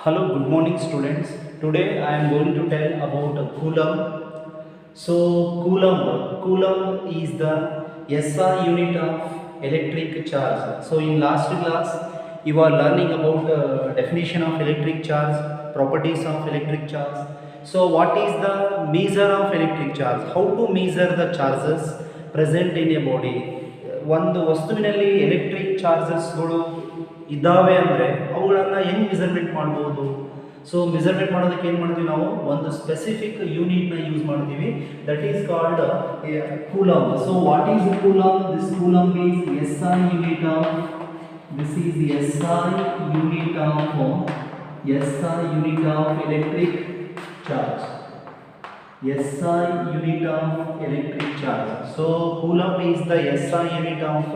Hello, good morning students. Today I am going to tell about a Coulomb. So Coulomb is the SI unit of electric charge. So in last class you are learning about definition of electric charge, properties of electric charge. So what is the measure of electric charge? How to measure the charges present in a body? ಒಂದು ವಸ್ತುವಿನಲ್ಲಿ electric ಚಾರ್ಜಸ್ಗಳು ಇದ್ದಾವೆ ಅಂದರೆ ಅವುಗಳನ್ನು ಹೆಂಗೆ measurement ಮಾಡ್ಬೋದು. So measurement ಮಾಡೋದಕ್ಕೆ ಏನು ಮಾಡ್ತೀವಿ, ನಾವು ಒಂದು ಸ್ಪೆಸಿಫಿಕ್ ಯೂನಿಟ್ನ ಯೂಸ್ ಮಾಡ್ತೀವಿ, that is called coulomb. So what is coulomb? This coulomb is SI unit of, this is SI unit of electric charge. SI unit of electric charge. So Coulomb is the SI unit of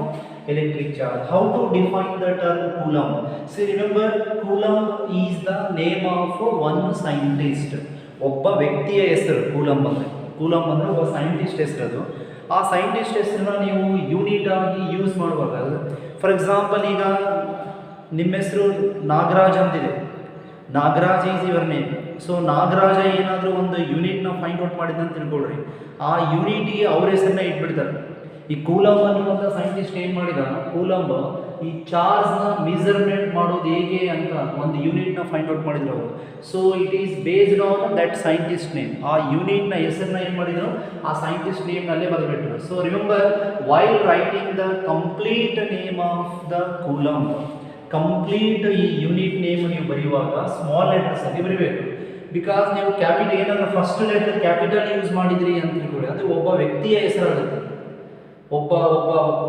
electric charge. How to define the term Coulomb? See, remember, Coulomb is the name of one scientist. ಒಬ್ಬ ವ್ಯಕ್ತಿಯ ಹೆಸರು coulomb ಅಂದರೆ. Coulomb ಅಂದರೆ ಒಬ್ಬ scientist ಹೆಸರದು. ಆ scientist ಹೆಸರನ್ನ ನೀವು unit ಆಗಿ ಯೂಸ್ ಮಾಡುವಾಗ, ಫಾರ್ ಎಕ್ಸಾಂಪಲ್ ಈಗ ನಿಮ್ಮ ಹೆಸರು ನಾಗರಾಜ್ ಅಂತಿದೆ, Nagaraj is your name. So Nagaraja ಏನಾದರೂ ಒಂದು ಯೂನಿಟ್ನ ಫೈಂಡ್ ಔಟ್ ಮಾಡಿದ ಅಂತ ತಿಳ್ಕೊಳ್ರಿ, ಆ ಯೂನಿಟಿಗೆ ಅವ್ರ ಹೆಸರನ್ನ ಇಟ್ಬಿಡ್ತಾರೆ. ಈ ಕೂಲಂಬ್ ಅನ್ನುವಂಥ ಸೈಂಟಿಸ್ಟ್ ಏನು ಮಾಡಿದ, ಕೂಲಂಬ್ ಈ ಚಾರ್ಜ್ನ ಮೆಜರ್ಮೆಂಟ್ ಮಾಡೋದು ಹೇಗೆ ಅಂತ ಒಂದು ಯೂನಿಟ್ನ ಫೈಂಡ್ ಔಟ್ ಮಾಡಿದ್ರು ಅವರು. So it is based on that scientist name. ಆ ಯೂನಿಟ್ನ ಹೆಸರನ್ನ ಏನು ಮಾಡಿದ್ರು, ಆ ಸೈಂಟಿಸ್ಟ್ ನೇಮ್ನಲ್ಲೇ ಬರೆದ್ಬಿಟ್ರು. So remember, while writing the complete name of the coulomb, complete ಈ ಯೂನಿಟ್ ನೇಮ್ ನೀವು ಬರೆಯುವಾಗ ಸ್ಮಾಲ್ ಲೆಟರ್ಸ್ ಅಲ್ಲಿ ಬರೀಬೇಕು. ಬಿಕಾಸ್ ನೀವು ಕ್ಯಾಪಿಟಲ್ ಏನಾದರೂ ಫಸ್ಟ್ ಲೆಟರ್ ಕ್ಯಾಪಿಟಲ್ ಯೂಸ್ ಮಾಡಿದ್ರಿ ಅಂತ ತಿಳ್ಕೊಳ್ಳಿ, ಅದು ಒಬ್ಬ ವ್ಯಕ್ತಿಯ ಹೆಸರಾಗುತ್ತೆ, ಒಬ್ಬ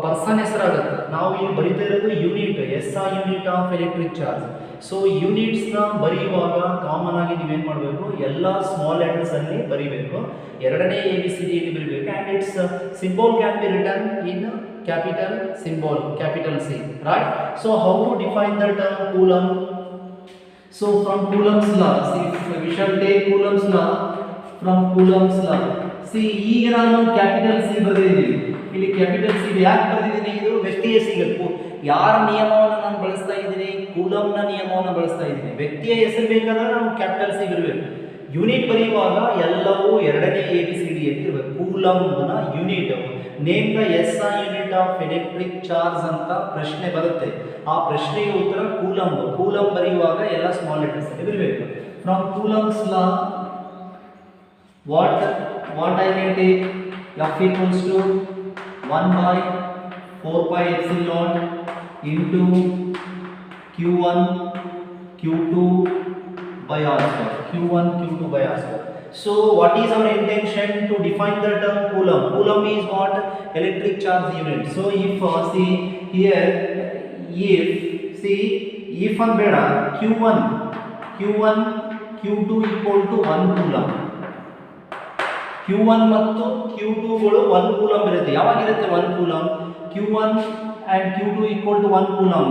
ಪರ್ಸನ್ ಹೆಸರಾಗುತ್ತೆ. ನಾವು ಇಲ್ಲಿ ಬರೀತಾ ಇರೋದು unit, SI unit of electric charge. So ಯೂನಿಟ್ಸ್ನ ಬರೆಯುವಾಗ ಕಾಮನ್ ಆಗಿ ನೀವೇನು ಮಾಡಬೇಕು, ಎಲ್ಲ ಸ್ಮಾಲ್ ಲೆಟರ್ಸ್ ಅಲ್ಲಿ ಬರೀಬೇಕು. ಎರಡನೇ ABCD ಇಲ್ಲಿ ಬರೀಬೇಕು. And it's symbol can be return in capital symbol, capital C, right? So how to define the term Coulomb? So from Coulomb's law, see, we shall take Coulomb's law. From Coulomb's law, see, ಈಗ ನಾನು capital C ಬರೆದಿದ್ದೀನಿ. ಇಲ್ಲಿ capital C ಯಾಕೆ ಬರೆದಿದ್ದೀನಿ, ಇದು ವ್ಯಕ್ತಿಯ ಸಿಗಬೇಕು. ಯಾರ ನಿಯಮವನ್ನು ನಾನು ಬಳಸ್ತಾ ಇದ್ದೀನಿ, ಕೂಲಂಬ್ನ ನಿಯಮವನ್ನು ಬಳಸ್ತಾ ಇದ್ದೀನಿ. ವ್ಯಕ್ತಿಯ ಹೆಸರು ಬೇಕಾದ್ರೆ ನಾವು ಕ್ಯಾಪಿಟಲ್ C ಬರಬೇಕು. ಯೂನಿಟ್ ಬರೆಯುವಾಗ ಎಲ್ಲವೂ ಎರಡನೇ ABCD ಇರಬೇಕು. ಕೂಲಂಬ್ನ unit name the SI unit of electric charge ಅಂತ ಪ್ರಶ್ನೆ ಬರುತ್ತೆ. ಆ ಪ್ರಶ್ನೆಗೆ ಉತ್ತರ ಕೂಲಂಬ್. ಕೂಲಂಬ್ ಬರೆಯುವಾಗ ಎಲ್ಲ ಸ್ಮಾಲ್ ಲೆಟರ್ಸ್ ಅಲ್ಲಿ ಬರಬೇಕು. From coulombs law, what I can take, F equals to 1/4π into Q1 Q2 by R square. Q1 Q2 by R square. So what is our intention to define the term Coulomb? Coulomb is what? Electric charge unit. So if see here, if and beda Q1 Q2 equal to 1 Coulomb. Q1 ಮತ್ತು Q2 ಗಳು 1 Coulomb ಇರುತ್ತೆ. ಯಾವಾಗಿರುತ್ತೆ 1 Coulomb? Q1 and Q2 equal to 1 Coulomb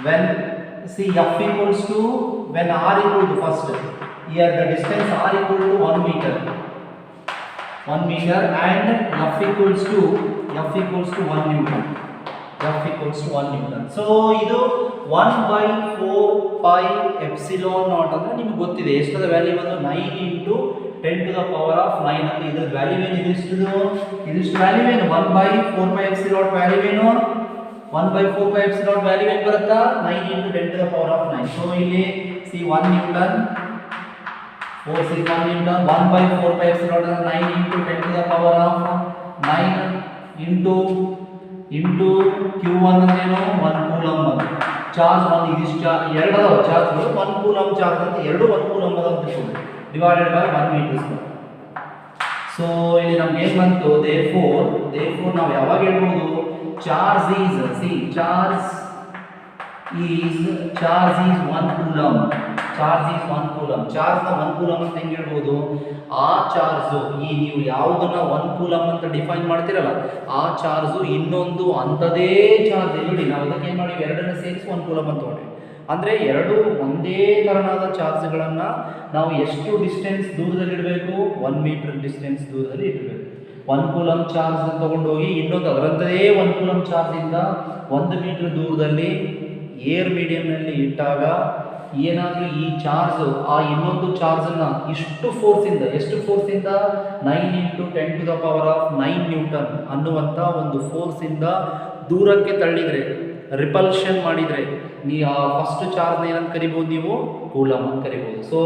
when see F equals to, when R equal to, first here the distance R equal to 1 meter and F equals to 1 Newton. So ಇದು 1/4πε0 ಅಂದ್ರೆ ನಿಮಗೆ ಗೊತ್ತಿದೆ ಎಷ್ಟದ value ಬಂದು 9 × 10⁻⁹ ಅಂತ. ಇದರ value ಏನು, ಇದಿಷ್ಟು value ಏನು, 1/4πε0 ವ್ಯಾಲ್ಯೂ ಏನು, 1/4πε0 ವ್ಯಾಲ್ಯೂ ಏನು ಬರುತ್ತಾ, 9 × 10⁻⁹. ಸೊ ಇಲ್ಲಿ see 1 Newton, 1 1/4πε0 9 × 10⁻⁹ into Q1 ಅಂದ್ರೇನು, 1 ಕೂಲಂಬ್ ಅಂತ. ಚಾರ್ಜ್ 1, ಇದಿಷ್ಟು ಚಾರ್ಜ್ ಎರಡು ಅದಾವ ಚಾರ್ಜ್ಗಳು, 1 ಕೂಲಂಬ್ ಚಾರ್ಜ್ ಅಂತ, ಎರಡು 1 ಕೂಲಂಬ್ ಅದ ಅಂತ ತಿಳ್ಕೊಳ್ಳಿ, divided by 1 metre square. So ಇಲ್ಲಿ ನಮ್ಗೆ ಏನು ಬಂತು, therefore ನಾವು ಯಾವಾಗ ಹೇಳ್ಬೋದು, ಚಾರ್ಜ್ ಈಸ್ 1 ಕೂಲಂಬ್. ಚಾರ್ಜ್ನ 1 ಕೂಲಂಬ್ ಅಂತ ಹೆಂಗೆ ಹೇಳ್ಬೋದು, ಆ ಚಾರ್ಜು ಈ ನೀವು ಯಾವುದನ್ನ 1 ಕೂಲಂಬ್ ಅಂತ ಡಿಫೈನ್ ಮಾಡ್ತಿರಲ್ಲ, ಆ ಚಾರ್ಜು ಇನ್ನೊಂದು ಅಂಥದೇ ಚಾರ್ಜ್. ನೋಡಿ, ನಾವು ಅದಕ್ಕೆ ಏನು ಮಾಡಿವಿ, ಎರಡನ್ನ ಸೇರಿಸಿ 1 ಕೂಲಂಬ್ ಅಂತ ಹೊಡಿ. ಅಂದರೆ ಎರಡು ಒಂದೇ ಥರನಾದ ಚಾರ್ಜ್ಗಳನ್ನು ನಾವು ಎಷ್ಟು ಡಿಸ್ಟೆನ್ಸ್ ದೂರದಲ್ಲಿ ಇಡಬೇಕು, 1 ಮೀಟರ್ ಡಿಸ್ಟೆನ್ಸ್ ದೂರದಲ್ಲಿ ಇಡಬೇಕು. 1 ಕೂಲಂಬ್ ಚಾರ್ಜ್ ತಗೊಂಡೋಗಿ ಇನ್ನೊಂದು ಅದರಂತೆಯೇ 1 ಕೂಲಂಬ್ ಚಾರ್ಜಿಂದ 1 ಮೀಟರ್ ದೂರದಲ್ಲಿ ಏರ್ ಮೀಡಿಯಂನಲ್ಲಿ ಇಟ್ಟಾಗ ಏನಾದರೂ ಈ ಚಾರ್ಜ್ ಆ ಇನ್ನೊಂದು ಚಾರ್ಜನ್ನು ಇಷ್ಟು ಫೋರ್ಸಿಂದ, ಎಷ್ಟು ಫೋರ್ಸಿಂದ 9 × 10⁻⁹ ನ್ಯೂಟನ್ ಅನ್ನುವಂಥ ಒಂದು ಫೋರ್ಸಿಂದ ದೂರಕ್ಕೆ ತಳ್ಳಿದರೆ, ರಿಪಲ್ಷನ್ ಮಾಡಿದರೆ, ಆ ಫಸ್ಟ್ ಚಾರ್ಜ್ನ ಏನಂತ ಕರಿಬೋದು ನೀವು? ಕೂಲಮ್ ಅಂತ ಕರಿಬೋದು. So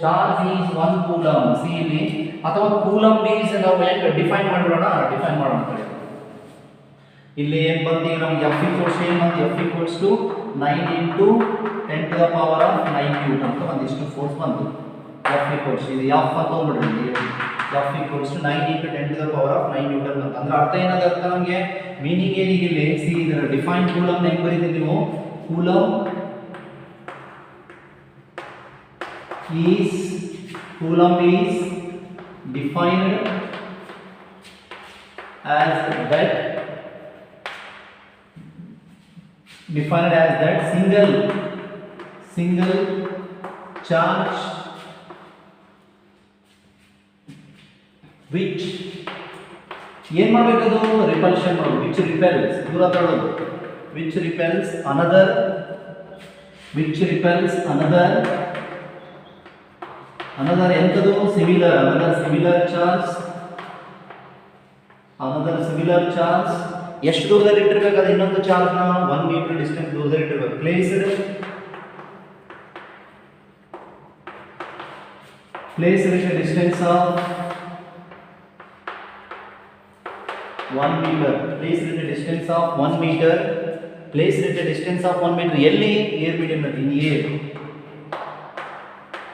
charge is 1 coulomb. C ಇಲ್ಲಿ, ಅಥವಾ ಕೂಲಮ್ ಈಸ್ ನಾವು ಹೆಂಗೆ ಡಿಫೈನ್ ಮಾಡೋಣ ಇಲ್ಲಿ ಏನು ಬಂತು? ಈಗ ನಮ್ಗೆ F = ಏನು ಬಂತು? F = 9 × 10⁻⁹ ನ್ಯೂಟನ್ ಅಂತ ಒಂದಿಷ್ಟು ಫೋರ್ಸ್ ಬಂತು. F ಇದು F ಅಂತ ತೊಗೊಂಡ್ಬಿಡ್ರಿ. F = 9 × 10⁻⁹ ನ್ಯೂಟನ್ ಅಂತ. ಅಂದ್ರೆ ಅರ್ಥ ಏನಾದ ಅರ್ಥ ನಮಗೆ? ಮೀನಿಂಗ್ ಏನಿಗೆ ಇಲ್ಲಿ? ಸಿ ಇದರ ಡಿಫೈನ್ ಕೂಲಮ್ ಹೆಂಗೆ ಬರೀತೀರಿ ನೀವು? Coulomb is defined as that single charge which ಏನು ಮಾಡಬೇಕದು? ರಿಪಲ್ಷನ್ ಮಾಡೋದು. which repels, ದೂರ ತಳ್ಳೋದು. which repels another ಎಂತದು? ಸಿಮಿಲರ್ ಚಾರ್ಜ್ ಎಷ್ಟು ದೂರದಲ್ಲಿ ಇಟ್ಟಿರ್ಬೇಕು? ಅದು ಇನ್ನೊಂದು ಚಾರ್ಜ್ನ 1 ಮೀಟರ್ ಡಿಸ್ಟೆನ್ಸ್ ದೂರದಲ್ಲಿ ಇಟ್ಟಿರ್ಬೇಕು. Placed at a distance of 1 meter. Placed at a distance of 1 meter. ಎಲ್ಲಿ? Air ಮೀಡಿಯಂನಲ್ಲಿ.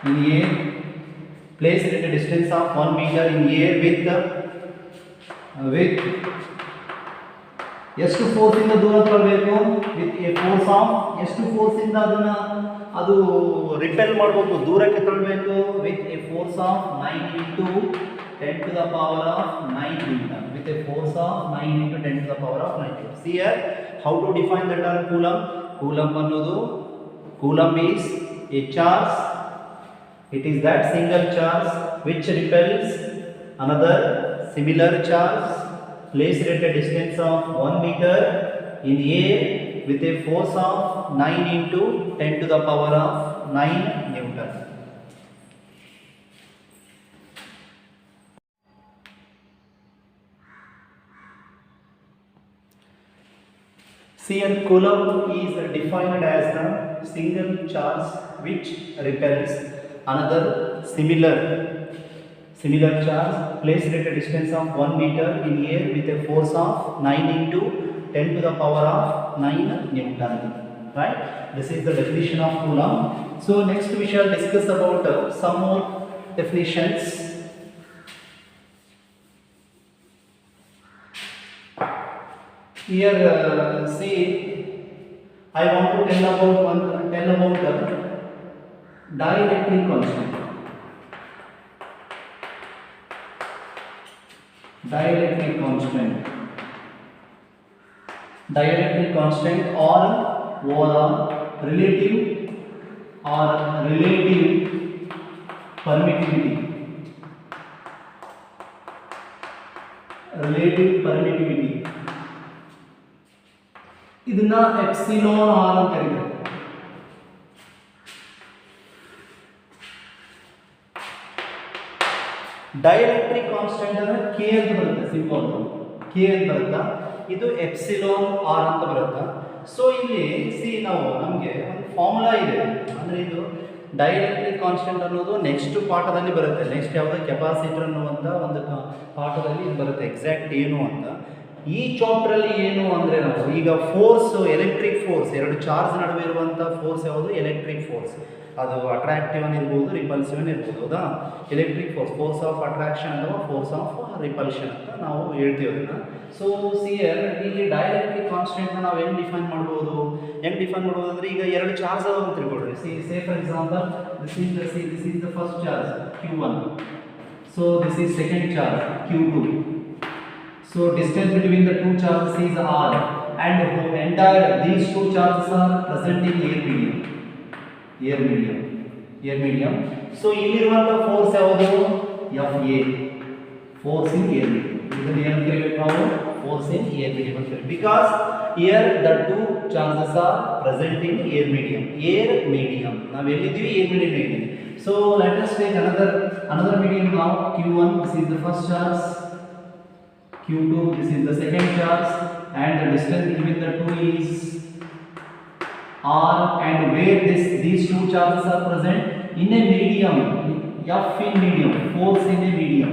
in air. Placed at a distance of 1 meter in air with ಎಷ್ಟು ಫೋರ್ಸ್ ಇಂದ ದೂರ ತಳ್ಳಬೇಕು? ವಿತ್ ಎ ಫೋರ್ಸ್ ಆಫ್, ಎಷ್ಟು force ಇಂದ ಅದು ರಿಪೆಲ್ ಮಾಡಬೇಕು, ದೂರಕ್ಕೆ ತಳ್ಳಬೇಕು? With a force of 9 × 10⁻⁹ newton. With a force of 9 × 10⁻⁹ newton. See here how to define the term coulomb. Coulomb is a charge. It is that single charge which repels another similar charge placed at a distance of 1 meter in air with a force of 9 × 10⁻⁹ Newton. See, a coulomb is defined as the single charge which repels another similar charge placed at a distance of 1 meter in air with a force of 9 × 10⁻⁹ Newton. Right? This is the definition of coulomb. So next we shall discuss about some more definitions. Here see, I want to tell about dielectric constant. Dielectric constant or relative permittivity. ಇದನ್ನ epsilon R ಅಂತ ಕರೀತಾರೆ. Dielectric constant ಅಂದ್ರೆ K ಅಂತ ಬರುತ್ತೆ, simple K ಅಂತ ಬರುತ್ತಾ, ಇದು epsilon R ಅಂತ ಬರುತ್ತಾ. ಸೊ ಇಲ್ಲಿ ಸಿ ನಮಗೆ ಒಂದು ಫಾರ್ಮುಲಾ ಇದೆ, ಅಂದ್ರೆ ಇದು ಡೈಎಲೆಕ್ಟ್ರಿಕ್ ಕಾನ್ಸ್ಟೆಂಟ್ ಅನ್ನೋದು ನೆಕ್ಸ್ಟ್ ಪಾಠದಲ್ಲಿ ಬರುತ್ತೆ. ನೆಕ್ಸ್ಟ್ ಯಾವುದು? ಕೆಪಾಸಿಟರ್ ಅನ್ನುವಂಥ ಒಂದು ಪಾಠದಲ್ಲಿ ಇದು ಬರುತ್ತೆ ಎಕ್ಸಾಕ್ಟ್ ಏನು ಅಂತ. ಈ ಚಾಪ್ಟ್ರಲ್ಲಿ ಏನು ಅಂದರೆ ನಾವು ಈಗ ಫೋರ್ಸ್, ಎಲೆಕ್ಟ್ರಿಕ್ ಫೋರ್ಸ್, ಎರಡು ಚಾರ್ಜ್ ನಡುವೆ ಇರುವಂಥ ಫೋರ್ಸ್ ಯಾವುದು? Electric force. ಅದು ಅಟ್ರಾಕ್ಟಿವ್ ಇರ್ಬೋದು, ರಿಪಲ್ಸಿವ್ ಇರ್ಬೋದು. ಹೌದಾ? ಎಲೆಕ್ಟ್ರಿಕ್ ಫೋರ್ಸ್ ಆಫ್ ಅಟ್ರಾಕ್ಷನ್ ಅಥವಾ ಫೋರ್ಸ್ ಆಫ್ ರಿಪಲ್ಷನ್ ಅಂತ ನಾವು ಹೇಳ್ತೀವಿ ಅದನ್ನು. ಸೊ ಇಲ್ಲಿ ಡೈಎಲೆಕ್ಟ್ರಿಕ್ ಕಾನ್ಸ್ಟೆಂಟ್ನ ನಾವು ಹೆಂಗೆ ಡಿಫೈನ್ ಮಾಡ್ಬೋದು ಅಂದರೆ, ಈಗ ಎರಡು ಚಾರ್ಜ್ ಅದಾವ ಅಂತ ತಿಳ್ಕೊಳ್ರಿ. Say for example this is the first charge Q1. So this is second charge Q2. So distance between the two charges is r, and these two charges are present in air medium. So ಇಲ್ಲಿರುವಂತ force ಯಾವುದು? Fa, force in air medium. ಇದನ್ನು ಏನು ಕರೀಬೇಕು ನಾವು? Force in air medium ಅಂತ ಕರೀತೀವಿ. Because here the two charges are present in air medium. Now ಎಲ್ಲಿದ್ದೀವಿ air medium ಇದೆ. So let us take another medium now. Q1, this is the first charge. Q2, this is the second charge, and the distance between the two is R, and where these two charges are present in a medium, F in medium, force in a medium.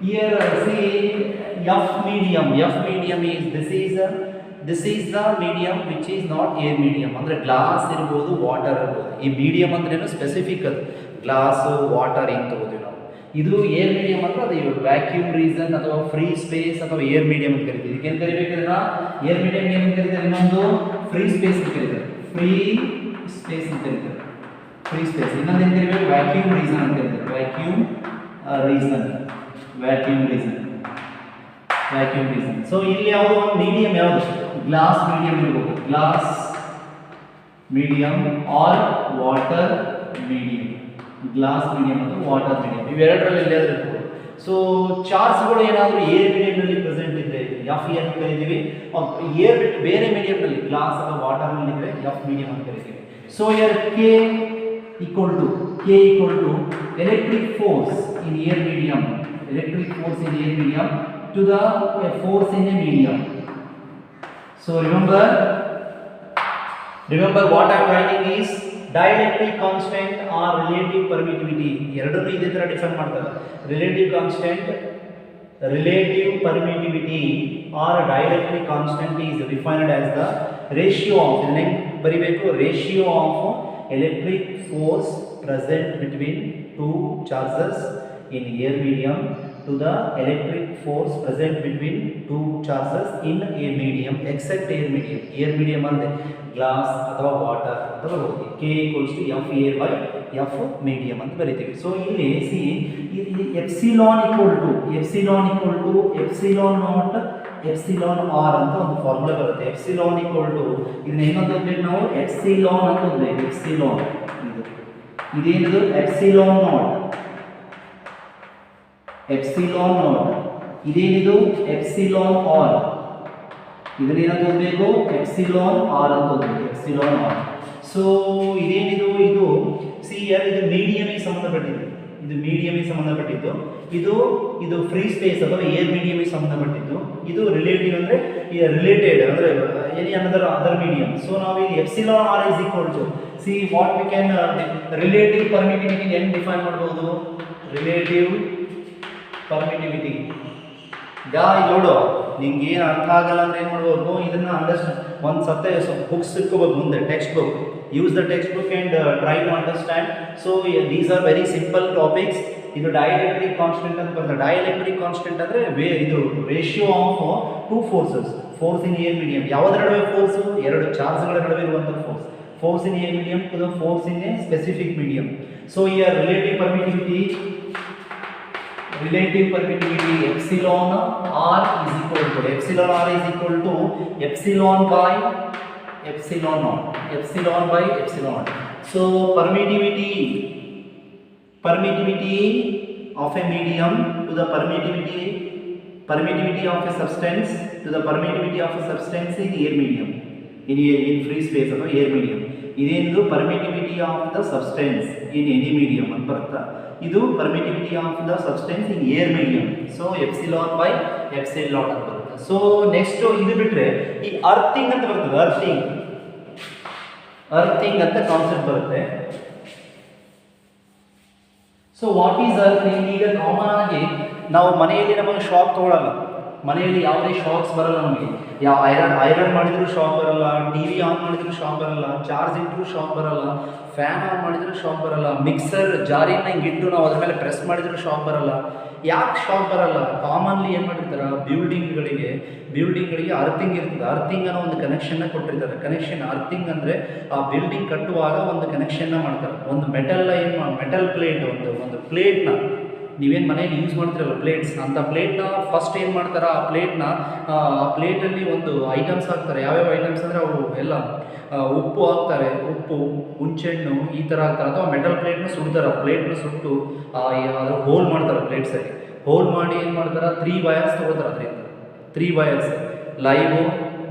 Here see F medium is this is the medium which is not air medium. ಅಂದ್ರೆ glass ಇರಬಹುದು, water ಇರಬಹುದು. ಈ medium ಅಂದ್ರೆ ಏನು specific, ಅದು glass water ಏನು ತಗೋತೀವಿ ನಾವು. ಇದು ಏರ್ ಮೀಡಿಯಂ ಅಂದ್ರೆ ಅದು ವ್ಯಾಕ್ಯೂಮ್ ರೀಸನ್ ಅಥವಾ ಫ್ರೀ ಸ್ಪೇಸ್ ಅಥವಾ ಏರ್ ಮೀಡಿಯಂ ಅಂತ ಕರಿತೀವಿ. ಇದಕ್ಕೆ ಏನು ಕರಿಬೇಕಂದ್ರೆ ಏರ್ ಮೀಡಿಯಂ ಏನು ಕರೀತಾರೆ, ಇನ್ನೊಂದು ಫ್ರೀ ಸ್ಪೇಸ್ ಅಂತ ಕರೀತಾರೆ. ಫ್ರೀ ಸ್ಪೇಸ್ ಅಂತ ಕರೀತಾರೆ. ಫ್ರೀ ಸ್ಪೇಸ್ ಇನ್ನೊಂದು ಏನು ಕರಿಬೇಕು, ವ್ಯಾಕ್ಯೂಮ್ ರೀಸನ್ ಅಂತ ಕರೀತಾರೆ. Vacuum reason. ಸೊ ಇಲ್ಲಿ ಯಾವುದು ಮೀಡಿಯಂ, ಯಾವುದು ಗ್ಲಾಸ್ ಮೀಡಿಯಂ ಇರಬಹುದು, glass medium or water medium. Glass medium ಮತ್ತು ವಾಟರ್ ಮೀಡಿಯಂ ಇವೆರಡರಲ್ಲಿ ಎಲ್ಲಿಯಾದರೂ ಇರ್ಬೋದು. ಸೊ ಚಾರ್ಜ್ಗಳು ಏನಾದರೂ ಏರ್ ಮೀಡಿಯಂನಲ್ಲಿ ಪ್ರೆಸೆಂಟ್ ಇದ್ದರೆ ಎಫ್ ಅಂತ ಕರಿತೀವಿ. ಏರ್ ಬಿಟ್ಟು ಬೇರೆ ಮೀಡಿಯಂನಲ್ಲಿ ಗ್ಲಾಸ್ ಅಥವಾ ವಾಟರ್ನಲ್ಲಿ ಇದ್ದರೆ ಎಫ್ ಮೀಡಿಯಂ ಅಂತ ಕರಿತೀವಿ. So here K equal to electric force in air medium to the force in a medium. So remember what I am writing is dielectric constant or relative permittivity. ಎರಡನ್ನೂ ಇದೇ ತರ define ಮಾಡ್ತಾರೆ. relative permittivity or dielectric constant is defined as the ratio of electric force present between two charges in air medium to the electric force present between two charges in a medium except air medium ಅಂದ್ರೆ glass ಅಥವಾ water ಅಂತ ಬರುತ್ತೆ. K = F air by F medium ಅಂತ ಬರೀತೀವಿ. So ಇಲ್ಲಿ C epsilon naught epsilon R ಅಂತ ಒಂದು formula ಬರುತ್ತೆ. ಎಪ್ಸಿಲಾನ್ ಇದನ್ನ ಏನಂತ ಓದಬೇಕು ನಾವು, ಎಪ್ಸಿಲಾನ್ ಅಂತ ಓದಬೇಕು. ಇದೇನಿದು ಎಪ್ಸಿಲಾನ್ ನಾಟ್. ಇದೇನಿದು ಎಪ್ಸಿಲಾನ್ ಆರ್. ಇದನ್ನ ಏನಂತ ಓದಬೇಕು, ಎಪ್ಸಿಲಾನ್ ಆರ್ ಅಂತ ಓದಬೇಕು. Epsilon R. ಸೊ ಇದೇನಿದು, ಇದು ಸಿ ಇದು ಮೀಡಿಯಮಿಗೆ ಸಂಬಂಧಪಟ್ಟಿದ್ದು. ಇದು ಫ್ರೀ ಸ್ಪೇಸ್ ಅಥವಾ ಏರ್ ಮೀಡಿಯಮಿಗೆ ಸಂಬಂಧಪಟ್ಟಿದ್ದು. ಇದು ರಿಲೇಟಿವ್ ಅಂದ್ರೆ ರಿಲೇಟೆಡ್ ಅಂದ್ರೆ ಎನಿ ಅದರ್ ಮೀಡಿಯಂ. ಸೊ ನಾವು ಇಲ್ಲಿ epsilon R is equal to C what we can relative permittivity ಹೆಂಗ್ ಡಿಫೈನ್ ಮಾಡಬಹುದು. ರಿಲೇಟಿವ್ ಪರ್ಮಿಟಿವಿಟಿ ನೋಡು, ನಿಂಗೆ ಏನು ಅರ್ಥ ಆಗಲ್ಲ ಅಂದ್ರೆ ಏನು ಮಾಡ್ಬೋದು, ಇದನ್ನ ಅಂಡರ್ಸ್ಟ್ಯಾಂಡ್ ಒಂದು ಸತ್ತೆ ಬುಕ್ಸ್ ಇಟ್ಕೋಬೇಕು ಮುಂದೆ, text book. Use the text book and try to understand. So these are very simple topics. ಇದು ಡೈಎಲೆಕ್ಟ್ರಿಕ್ ಕಾನ್ಸ್ಟೆಂಟ್ ಅಂತ ಬರ್ತದೆ. ಡೈಎಲೆಕ್ಟ್ರಿಕ್ ಕಾನ್ಸ್ಟೆಂಟ್ ಅಂದರೆ ಇದು ratio of two forces. Force in air medium, ಯಾವುದರ ನಡುವೆ ಫೋರ್ಸು, ಎರಡು ಚಾರ್ಜ್ಗಳ ನಡುವೆ ಇರುವಂಥ force in air medium to the force in a specific medium. So here relative permittivity epsilon r is equal to epsilon by epsilon naught. So permittivity of a medium to the permittivity of a substance to the permittivity of a substance in air medium, in free space ಅಥವಾ air medium. ಇದೇನಿದು permittivity of the substance in any medium ಅಂತ ಬರುತ್ತಾ. ಇದು permittivity of the substance in air medium. So epsilon by epsilon ಅಂತ ಬರುತ್ತೆ. So next ಇದು ಬಿಟ್ರೆ ಈ ಅರ್ಥಿಂಗ್ ಅಂತ ಬರ್ತದೆ. ಅರ್ಥಿಂಗ್ ಅಂತ ಕಾನ್ಸೆಪ್ಟ್ ಬರುತ್ತೆ. So what is earthing? ಈಗ ಕಾಮನ್ ಆಗಿ ನಾವು ಮನೆಯಲ್ಲಿ ನಮಗೆ ಶಾಕ್ ತಗೊಳ್ಳಲ್ಲ, ಮನೆಯಲ್ಲಿ ಯಾವುದೇ ಶಾಕ್ಸ್ ಬರಲ್ಲ ನಮಗೆ. ಯಾವ ಐರನ್ ಮಾಡಿದ್ರು ಶಾಕ್ ಬರಲ್ಲ, ಟಿವಿ ಆನ್ ಮಾಡಿದ್ರು ಶಾಕ್ ಬರಲ್ಲ, ಚಾರ್ಜ್ ಇಟ್ಟರು ಶಾಕ್ ಬರಲ್ಲ, ಫ್ಯಾನ್ ಆನ್ ಮಾಡಿದ್ರು ಶಾಕ್ ಬರಲ್ಲ, ಮಿಕ್ಸರ್ ಜಾರಿನ ಹಿಂಗೆ ಇಟ್ಟು ನಾವು ಅದ್ರ ಮೇಲೆ ಪ್ರೆಸ್ ಮಾಡಿದ್ರು ಶಾಕ್ ಬರಲ್ಲ. ಯಾಕೆ ಶಾಕ್ ಬರಲ್ಲ? ಕಾಮನ್ಲಿ ಏನು ಮಾಡಿರ್ತಾರೆ, ಬಿಲ್ಡಿಂಗ್ಗಳಿಗೆ ಅರ್ಥಿಂಗ್ ಇರ್ತದೆ. ಅರ್ಥಿಂಗ್ ಅನ್ನೋ ಒಂದು ಕನೆಕ್ಷನ್ನ ಕೊಟ್ಟಿರ್ತಾರೆ. ಅರ್ಥಿಂಗ್ ಅಂದರೆ ಆ ಬಿಲ್ಡಿಂಗ್ ಕಟ್ಟುವಾಗ ಒಂದು ಕನೆಕ್ಷನ್ನ ಮಾಡ್ತಾರೆ. ಒಂದು ಮೆಟಲ್ ಪ್ಲೇಟ್, ಒಂದು ಪ್ಲೇಟ್ನ ನೀವೇನು ಮನೆಯಲ್ಲಿ ಯೂಸ್ ಮಾಡ್ತಿರಲ್ಲ ಪ್ಲೇಟ್ಸ್, ಅಂಥ ಪ್ಲೇಟ್ನ ಫಸ್ಟ್ ಏನು ಮಾಡ್ತಾರೆ, ಆ ಪ್ಲೇಟಲ್ಲಿ ಒಂದು ಐಟಮ್ಸ್ ಹಾಕ್ತಾರೆ. ಯಾವ್ಯಾವ ಐಟಮ್ಸ್ ಅಂದರೆ ಅವರು ಎಲ್ಲ ಉಪ್ಪು ಹಾಕ್ತಾರೆ, ಉಪ್ಪು, ಹುಂಚೆಹಣ್ಣು ಈ ಥರ ಹಾಕ್ತಾರೆ. ಅಥವಾ ಮೆಟಲ್ ಪ್ಲೇಟ್ನ ಸುಡ್ತಾರೆ. ಪ್ಲೇಟ್ನ ಸುಟ್ಟು ಅದ್ರ ಹೋಲ್ ಮಾಡ್ತಾರೆ. ಪ್ಲೇಟ್ಸಲ್ಲಿ ಹೋಲ್ ಮಾಡಿ ಏನು ಮಾಡ್ತಾರೆ, 3 ವಯರ್ಸ್ ತೊಗೊಳ್ತಾರೆ. ಅದರಿಂದ 3 ವಯರ್ಸ್, ಲೈವು,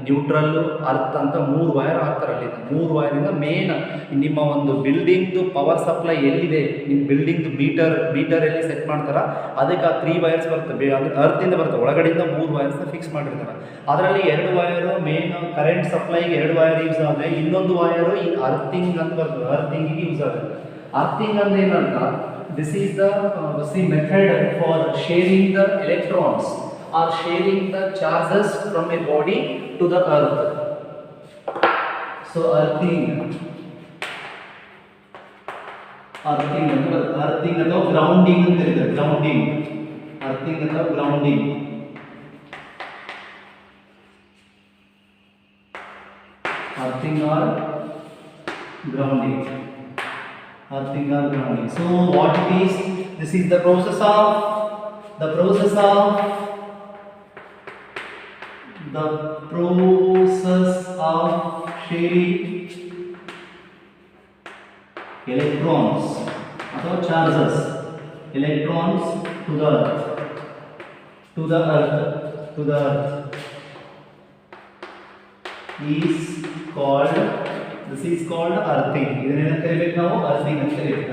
ನ್ಯೂಟ್ರಲ್ಲು, ಅರ್ತ್ ಅಂತ 3 ವೈರ್ ಹಾಕ್ತಾರೆ. ಅಲ್ಲಿಂದ 3 ವೈರಿಂದ ಮೇನ್ ನಿಮ್ಮ ಒಂದು ಬಿಲ್ಡಿಂಗ್ದು ಪವರ್ ಸಪ್ಲೈ ಎಲ್ಲಿದೆ, ನಿಮ್ಮ ಬಿಲ್ಡಿಂಗ್ದು ಮೀಟರ್ ಎಲ್ಲಿ ಸೆಟ್ ಮಾಡ್ತಾರ ಅದಕ್ಕೆ ಆ 3 ವೈರ್ಸ್ ಬರ್ತವೆ. ಅದು ಅರ್ತಿಂದ ಬರ್ತವೆ, ಒಳಗಡೆಯಿಂದ 3 ವೈರ್ಸ್ನ ಫಿಕ್ಸ್ ಮಾಡಿರ್ತಾರೆ. ಅದರಲ್ಲಿ 2 ವೈರು ಮೇನ್ ಕರೆಂಟ್ ಸಪ್ಲೈಗೆ 2 ವೈರ್ ಯೂಸ್ ಆದರೆ, ಇನ್ನೊಂದು ವೈರು ಈ ಅರ್ಥಿಂಗ್ ಅಂತ ಬರ್ತದೆ, ಅರ್ಥಿಂಗಿಗೆ ಯೂಸ್ ಆಗುತ್ತೆ. ಅರ್ಥಿಂಗ್ ಅಂದ್ರೆ ಏನಂತ, this is the method for sharing the electrons or sharing the charges from a body to the earth. So earthing ಅಥವಾ ಗ್ರೌಂಡಿಂಗ್ ಅಂತ ಹೇಳಿದ್ರೆ, ಗ್ರೌಂಡಿಂಗ್, ಅರ್ಥಿಂಗ್ ಅಥವಾ grounding. Earthing or grounding. Earthing or grounding. So what it is? This is the process of sharing electrons or charges, electrons to the earth is called, this is called earthing. ಇದನ್ನೇನು ಕರಿಬೇಕು ನಾವು, earthing ಅಂತ ಕರಿಬೇಕು.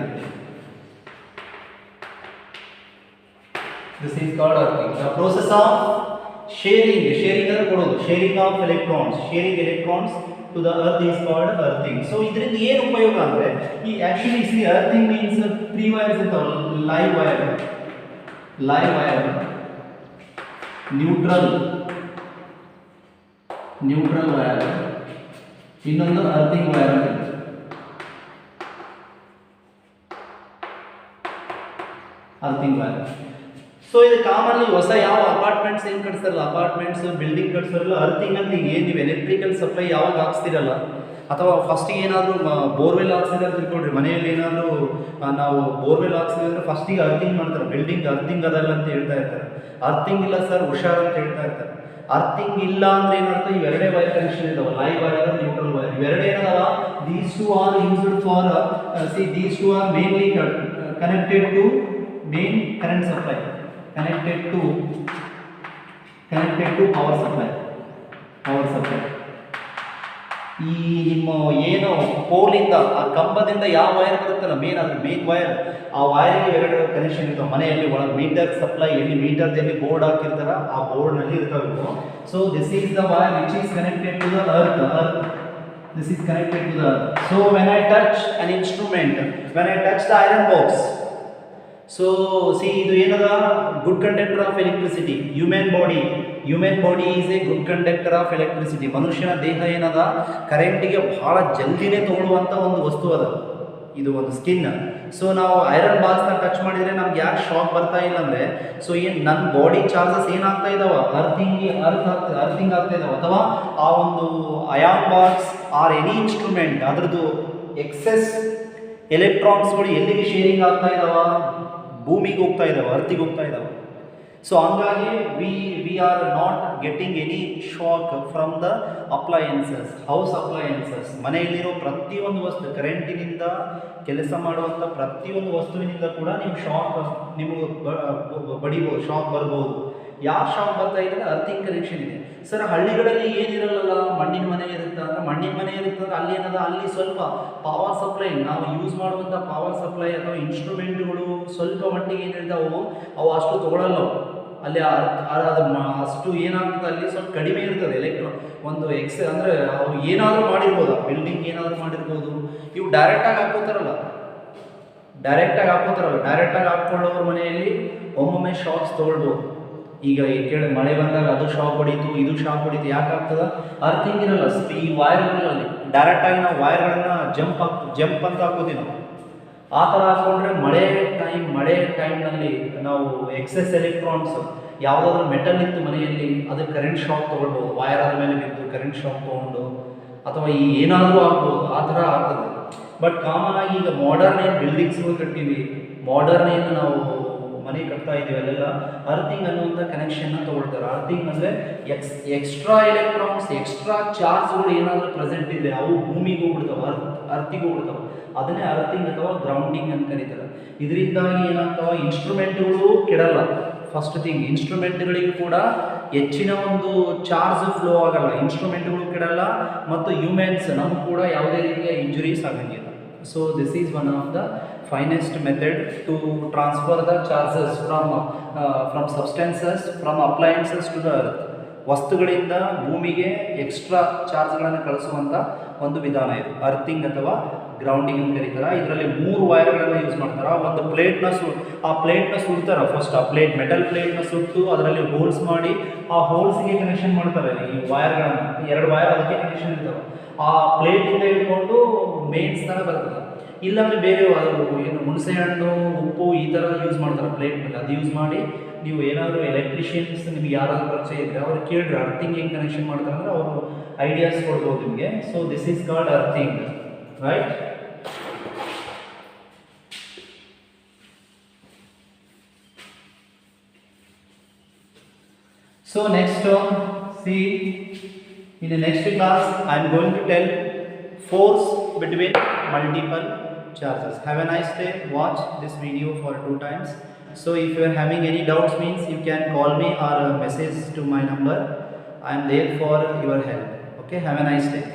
This is called earthing. The process of sharing ಅಂದ್ರೆ ಕೊಡೋದು, sharing of electrons to the earth is called earthing. So ಇದರಿಂದ ಏನು ಉಪಯೋಗ ಅಂದ್ರೆ, ಈ actually see earthing means 3 wires ಇರ್ತಾವೆ, live wire, neutral wire, ಇನ್ನೊಂದು earthing wire ಅಂತ. earthing wire. ಸೊ ಇದು ಕಾಮನ್ಲಿ ಹೊಸ ಯಾವ ಅಪಾರ್ಟ್ಮೆಂಟ್ಸ್ ಏನು ಕಟ್ಸ್ತಾರಲ್ಲ, ಅಪಾರ್ಟ್ಮೆಂಟ್ಸ್ ಬಿಲ್ಡಿಂಗ್ ಕಟ್ಸೋರಲ್ಲ, ಅರ್ಥಿಂಗ್ ಅಂತ ಈಗ ಏನು ನೀವು ಎಲೆಕ್ಟ್ರಿಕಲ್ ಸಪ್ಲೈ ಯಾವಾಗ ಹಾಕ್ಸ್ತಿರಲ್ಲ, ಅಥವಾ ಫಸ್ಟಿಗೆ ಏನಾದರೂ ಬೋರ್ವೆಲ್ ಹಾಕ್ಸಿದ್ರೆ ಅಂತ ತಿಳ್ಕೊಳ್ರಿ, ಮನೆಯಲ್ಲಿ ಏನಾದರೂ ನಾವು ಬೋರ್ವೆಲ್ ಹಾಕ್ಸಿದ್ರೆ ಅಂದರೆ ಫಸ್ಟಿಗೆ ಅರ್ಥಿಂಗ್ ಮಾಡ್ತಾರೆ, ಬಿಲ್ಡಿಂಗ್ ಅರ್ಥಿಂಗ್ ಅದಲ್ಲ ಅಂತ ಹೇಳ್ತಾ ಇರ್ತಾರೆ. ಅರ್ಥಿಂಗ್ ಇಲ್ಲ ಸರ್ ಹುಷಾರ್ ಅಂತ ಹೇಳ್ತಾ ಇರ್ತಾರೆ. ಅರ್ಥಿಂಗ್ ಇಲ್ಲ ಅಂದ್ರೆ ಏನಂತ, ಇವೆರಡೇ ವೈರ್ ಕನೆಕ್ಷನ್ ಇದಾವೆ, ಲೈವ್ ವೈರ್, ನ್ಯೂಟ್ರಲ್ ವೈರ್, ಇವೆರಡೇ ಏನದಾವ, these two are used for these two are mainly connected to main current supply, connected to power supply. ಈ ನಿಮ್ಮ ಏನು ಪೋಲಿಂದ ಆ ಕಂಬದಿಂದ ಯಾವ ವೈರ್ ಬರುತ್ತಲ್ಲ ಮೇನ್, ಅದು ಮೇನ್ ವೈರ್, ಆ ವೈರಿಗೆ 2 ಕನೆಕ್ಷನ್ ಇರ್ತಾವೆ ಮನೆಯಲ್ಲಿ. ಒಳಗೆ ಮೀಟರ್ ಸಪ್ಲೈ ಎಲ್ಲಿ ಮೀಟರ್ದಲ್ಲಿ ಬೋರ್ಡ್ ಹಾಕಿರ್ತಾರ ಆ ಬೋರ್ಡ್ನಲ್ಲಿ ಇರ್ತಾವೆ. So this is the wire which is connected to the earth. This is connected to the earth. So when I touch an instrument, when I touch the iron box, so see ಇದು ಏನದ, good conductor of electricity. Human body is A good conductor of electricity. ಮನುಷ್ಯನ ದೇಹ ಏನದ, ಕರೆಂಟಿಗೆ ಬಹಳ ಜಲ್ದಿನೇ ತಗೊಳ್ಳುವಂಥ ಒಂದು ವಸ್ತು ಅದ, ಇದು ಒಂದು ಸ್ಕಿನ್. ಸೊ ನಾವು ಐರನ್ ಬಾಕ್ಸ್ನ ಟಚ್ ಮಾಡಿದರೆ ನಮ್ಗೆ ಯಾಕೆ ಶಾಕ್ ಬರ್ತಾ ಇಲ್ಲ ಅಂದರೆ, ಸೊ ಏನು ನನ್ನ ಬಾಡಿ ಚಾರ್ಜಸ್ ಏನಾಗ್ತಾ ಇದಾವ, ಅರ್ಥಿಂಗ್ ಆಗ್ತಾ ಇದಾವೆ, ಅಥವಾ ಆ ಒಂದು ion box R any instrument ಅದ್ರದ್ದು ಎಕ್ಸೆಸ್ ಎಲೆಕ್ಟ್ರಾನ್ಸ್ಗಳು ಎಲ್ಲಿಗೆ ಶೇರಿಂಗ್ ಆಗ್ತಾ ಇದಾವ, ಭೂಮಿಗೆ ಹೋಗ್ತಾ ಇದ್ದಾವೆ, ಅರ್ತಿಗೆ ಹೋಗ್ತಾ ಇದ್ದಾವೆ. ಸೊ ಹಂಗಾಗಿ we are not getting any shock from the appliances, house appliances. ಮನೆಯಲ್ಲಿರೋ ಪ್ರತಿಯೊಂದು ವಸ್ತು, ಕರೆಂಟಿನಿಂದ ಕೆಲಸ ಮಾಡುವಂಥ ಪ್ರತಿಯೊಂದು ವಸ್ತುವಿನಿಂದ ಕೂಡ ನೀವು ಶಾಕ್ ನಿಮಗೆ ಬಡಿಬೋದು, ಶಾಕ್ ಬರ್ಬೋದು. ಯಾವ ಶಾಕ್ ಬರ್ತಾ ಇದೆ, ಅರ್ಥಿಂಗ್ ಕನೆಕ್ಷನ್ ಇದೆ. ಸರ್ ಹಳ್ಳಿಗಳಲ್ಲಿ ಏನಿರಲ್ಲ, ಮಣ್ಣಿನ ಮನೆ ಇರುತ್ತೆ ಅಂದರೆ, ಮಣ್ಣಿನ ಮನೆ ಇರುತ್ತೆ ಅಂದರೆ ಅಲ್ಲಿ ಏನದ, ಅಲ್ಲಿ ಸ್ವಲ್ಪ ಪವರ್ ಸಪ್ಲೈ, ನಾವು ಯೂಸ್ ಮಾಡುವಂಥ ಪವರ್ ಸಪ್ಲೈ ಅಥವಾ ಇನ್ಸ್ಟ್ರೂಮೆಂಟ್ಗಳು ಸ್ವಲ್ಪ ಮಟ್ಟಿಗೆ ಏನಿರ್ತಾವೆ ಅವು ಅಷ್ಟು ತೊಗೊಳಲ್ಲ. ಅಲ್ಲಿ ಅದು ಅಷ್ಟು ಏನಾಗ್ತದೆ, ಅಲ್ಲಿ ಸ್ವಲ್ಪ ಕಡಿಮೆ ಇರ್ತದೆ ಎಲೆಕ್ಟ್ರಾನ್ ಒಂದು ಅಂದರೆ ಅವು ಏನಾದರೂ ಮಾಡಿರ್ಬೋದು, ಬಿಲ್ಡಿಂಗ್ ಏನಾದರೂ ಮಾಡಿರ್ಬೋದು. ಇವು ಡೈರೆಕ್ಟಾಗಿ ಹಾಕ್ಕೋತಾರಲ್ಲ, ಡೈರೆಕ್ಟಾಗಿ ಹಾಕ್ಕೊಳ್ಳೋರ ಮನೆಯಲ್ಲಿ ಒಮ್ಮೊಮ್ಮೆ ಶಾಕ್ಸ್ ತೊಗೊಳ್ಬೋದು. ಈಗ ಕೇಳಿ ಮಳೆ ಬಂದಾಗ ಅದು ಶಾಕ್ ಹೊಡೀತು, ಇದು ಶಾಕ್ ಹೊಡೀತು, ಯಾಕೆ ಆಗ್ತದೆ, ಅರ್ಥಿಂಗ್ ಇರಲ್ಲ. ಈ ವೈರ್ಗಳಲ್ಲಿ ಡೈರೆಕ್ಟಾಗಿ ನಾವು ವೈರ್ಗಳನ್ನ ಜಂಪ್ ಅಂತ ಹಾಕೋತೀವಿ ನಾವು. ಆ ಥರ ಹಾಕ್ಕೊಂಡ್ರೆ ಮಳೆ ಟೈಮ್ನಲ್ಲಿ ನಾವು ಎಕ್ಸೆಸ್ ಎಲೆಕ್ಟ್ರಾನ್ಸ್ ಯಾವುದಾದ್ರೂ ಮೆಟಲ್ ಇತ್ತು ಮನೆಯಲ್ಲಿ, ಅದಕ್ಕೆ ಕರೆಂಟ್ ಶಾಕ್ ತೊಗೊಳ್ಬೋದು, ವೈರ್ ಆದಮೇಲೆ ಬಿದ್ದು ಕರೆಂಟ್ ಶಾಕ್ ತೊಗೊಂಡು, ಅಥವಾ ಈ ಏನಾದರೂ ಆಗ್ಬೋದು, ಆ ಥರ ಆಗ್ತದೆ. ಬಟ್ ಕಾಮನ್ ಆಗಿ ಈಗ ಮಾಡರ್ನ್ ಏನು ಬಿಲ್ಡಿಂಗ್ಸ್ಗಳು ಕಟ್ತೀವಿ, ಮಾಡರ್ನ್ ಏನು ನಾವು ಮನೆ ಕಟ್ತಾ ಇದ್ದೀವಿ, ಅಲ್ಲೆಲ್ಲ ಅರ್ಥಿಂಗ್ ಅನ್ನುವಂಥ ಕನೆಕ್ಷನ್ನ ತೊಗೊಳ್ತಾರೆ. ಅರ್ಥಿಂಗ್ ಅಂದರೆ ಎಕ್ಸ್ಟ್ರಾ ಎಲೆಕ್ಟ್ರಾನ್ಸ್, ಎಕ್ಸ್ಟ್ರಾ ಚಾರ್ಜ್ಗಳು ಏನಾದರೂ ಪ್ರೆಸೆಂಟ್ ಇದೆ ಅವು ಭೂಮಿಗೆ ಹೋಗ್ಬಿಡ್ತಾವೆ, ಅರ್ಥಿಗೆ ಹೋಗ್ಬಿಡ್ತಾವೆ. ಅದನ್ನೇ ಅರ್ಥಿಂಗ್ ಅಥವಾ ಗ್ರೌಂಡಿಂಗ್ ಅಂತ ಕರೀತಾರೆ. ಇದರಿಂದಾಗಿ ಏನಾಗ್ತಾವ, ಇನ್ಸ್ಟ್ರೂಮೆಂಟ್ಗಳು ಕೆಡಲ್ಲ. ಫಸ್ಟ್ ಥಿಂಗ್, ಇನ್ಸ್ಟ್ರೂಮೆಂಟ್ಗಳಿಗೂ ಕೂಡ ಹೆಚ್ಚಿನ ಒಂದು ಚಾರ್ಜ್ ಫ್ಲೋ ಆಗಲ್ಲ, ಇನ್ಸ್ಟ್ರೂಮೆಂಟ್ಗಳು ಕೆಡಲ್ಲ ಮತ್ತು ಹ್ಯೂಮನ್ಸ್ ನಮ್ಗೆ ಕೂಡ ಯಾವುದೇ ರೀತಿಯ ಇಂಜುರೀಸ್ ಆಗಂಗಿಲ್ಲ. So this is one of the finest method to transfer the charges from substances from appliances to the earth. ವಸ್ತುಗಳಿಂದ ಭೂಮಿಗೆ ಎಕ್ಸ್ಟ್ರಾ ಚಾರ್ಜ್ಗಳನ್ನು ಕಳಿಸುವಂಥ ಒಂದು ವಿಧಾನ ಇದು, ಅರ್ಥಿಂಗ್ ಅಥವಾ ಗ್ರೌಂಡಿಂಗ್ ಅಂತ ಕರೀತಾರೆ. ಇದರಲ್ಲಿ 3 ವೈರ್ಗಳನ್ನು ಯೂಸ್ ಮಾಡ್ತಾರೆ. ಒಂದು ಪ್ಲೇಟ್ನ ಸುಡ್ತಾರೆ. ಫಸ್ಟ್ ಆ ಮೆಟಲ್ ಪ್ಲೇಟ್ನ ಸುಟ್ಟು ಅದರಲ್ಲಿ ಹೋಲ್ಸ್ ಮಾಡಿ ಆ ಹೋಲ್ಸ್ಗೆ ಕನೆಕ್ಷನ್ ಮಾಡ್ತಾರೆ ಈ ವೈರ್ಗಳನ್ನು. 2 ವೈರ್ ಅದಕ್ಕೆ ಕನೆಕ್ಷನ್ ಇರ್ತಾವೆ. ಆ ಪ್ಲೇಟಿಂದ ಹಿಡ್ಕೊಂಡು ಮೇನ್ಸ್ ಥರ ಬರ್ತದೆ. ಇಲ್ಲಾಂದರೆ ಬೇರೆ ಏನು ಹುಣಸೆ ಹಣ್ಣು, ಉಪ್ಪು ಈ ಥರ ಯೂಸ್ ಮಾಡ್ತಾರೆ ಪ್ಲೇಟ್ ಮೇಲೆ. ಅದು ಯೂಸ್ ಮಾಡಿ ನೀವು ಏನಾದರೂ ಎಲೆಕ್ಟ್ರಿಷಿಯನ್ಸ್ ನಿಮ್ಗೆ ಯಾರಾದರೂ ಪರಿಚಯ ಇದ್ದರೆ ಅವ್ರು ಕೇಳಿದ್ರೆ ಅರ್ಥಿಂಗ್ ಹೆಂಗೆ ಕನೆಕ್ಷನ್ ಮಾಡ್ತಾರೆ ಅಂದರೆ ಅವರು ಐಡಿಯಾಸ್ ಕೊಡ್ಬೋದು ನಿಮಗೆ. So this is called earthing, right? So next on, see, in the next class I am going to tell force between multiple charges. Have a nice day. Watch this video for 2 times. So if you are having any doubts, means you can call me or message to my number. I am there for your help. Okay, have a nice day.